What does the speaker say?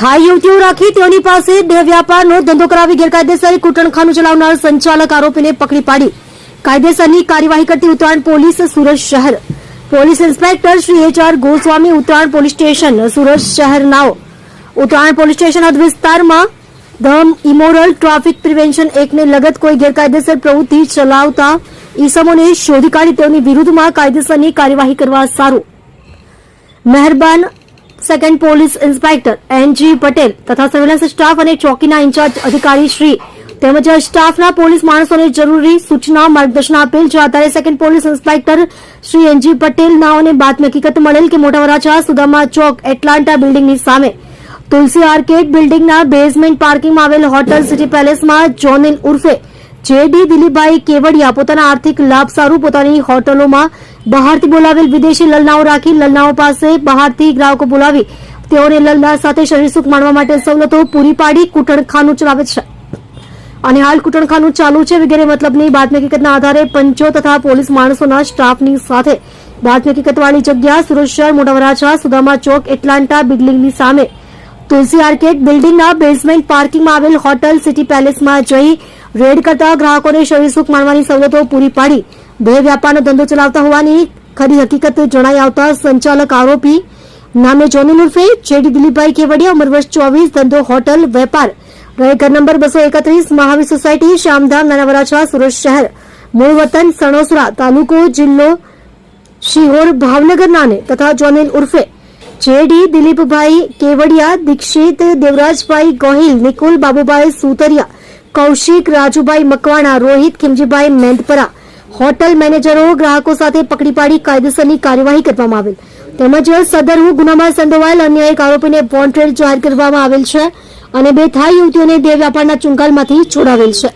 થાઈ યુવતીઓ રાખી તેઓની પાસે દેહ વ્યાપારનો ધંધો કરાવી ગેરકાયદેસર કૂટણખાનું ચલાવનાર સંચાલક આરોપીને પકડી પાડી કાયદેસરની કાર્યવાહી કરતી ઉત્તરાયણ પોલીસ સુરત શહેર police inspector Shri HR Goswami Uttarayan police station Surat શહેરનાઓ ઉત્તરાયણ પોલીસ સ્ટેશન હદ વિસ્તારમાં ધ ઇમોરલ ટ્રાફિક પ્રિવેન્શન એક્ટને લગત કોઈ ગેરકાયદેસર પ્રવૃત્તિ ચલાવતા ઈસમોને શોધી કાઢી તેઓની વિરુદ્ધમાં કાયદેસરની કાર્યવાહી કરવા સારું મહેરબાન second police inspector NG Patel તથા સર્વેલન્સ સ્ટાફ અને ચોકીના ઇન્ચાર્જ અધિકારી શ્રી તેમજ સ્ટાફના પોલીસ માણસોને જરૂરી સૂચના માર્ગદર્શન આપેલ છે આધારે second police inspector Shri NG Patel નાઓને બાતમી હકીકત મળેલ કે મોટા વરાછા સુદામા ચોક એટલાન્ટા બિલ્ડિંગની સામે તુલસી આર્કેડ બિલ્ડિંગના બેઝમેન્ટ પાર્કિંગમાં આવેલ હોટલ સિટી પેલેસમાં જોનિલ ઉર્ફે JD દિલીપભાઈ કેવડિયા પોતાના આર્થિક લાભ સારું પોતાની હોટલોમાં બહારથી બોલાવેલ વિદેશી લલનાઓ રાખી લલનાઓ પાસે બહારથી ગ્રાહકો બોલાવી તેઓને લલના સાથે શરીરસુખ માણવા માટે સવલતો પૂરી પાડી કૂટણખાનું ચલાવે છે અને હાલ કૂટણખાનું ચાલુ છે વગેરે મતલબની બાતમી હકીકતના આધારે પંચો તથા પોલીસ માણસોના સ્ટાફની સાથે બાતમી હકીકતવાળી જગ્યા સુરત શહેર મોટા વરાછા સુદામા ચોક એટલાન્ટા બિલ્ડિંગની સામે તુલસી આર્કેડ બિલ્ડિંગના બેઝમેન્ટ પાર્કિંગમાં આવેલ હોટલ સિટી પેલેસમાં જઈ રેડ કરતા ગ્રાહકોને શરીરસુખ માણવાની સવલતો પૂરી પાડી દેહ વ્યાપારનો ધંધો ચલાવતા હોવાની ખરી હકીકત જણાઈ આવતા સંચાલક આરોપી નામે જોનિલ ઉર્ફે JD દિલીપભાઈ કેવડિયા ઉંમર વર્ષ 24 ધંધો હોટલ વેપાર રહે ઘર નંબર 231 મહાવીર સોસાયટી શ્યામધામ નાના વરાછા સુરત શહેર મૂળ વતન સણોસરા તાલુકો જિલ્લો શિહોર ભાવનગર નાને તથા જોનિલ ઉર્ફે JD દિલીપભાઈ કેવડિયા દીક્ષિત દેવરાજભાઈ ગોહિલ નિકુલ બાબુભાઈ સુતરિયા કૌશિક રાજુભાઈ મકવાણા રોહિત ખીમજીભાઈ મેંદપરા હોટલ મેનેજરો ગ્રાહકો સાથે પકડી પાડી કાયદેસરની કાર્યવાહી કરવામાં આવેલ તેમજ સદર ગુનામાં સંડોવાયેલ અન્ય એક આરોપીને વોન્ટેડ જાહેર કરવામાં આવેલ છે અને બે થાઈ યુવતીઓને દેહ વ્યાપારના ચુંગાલમાંથી છોડાવેલ છે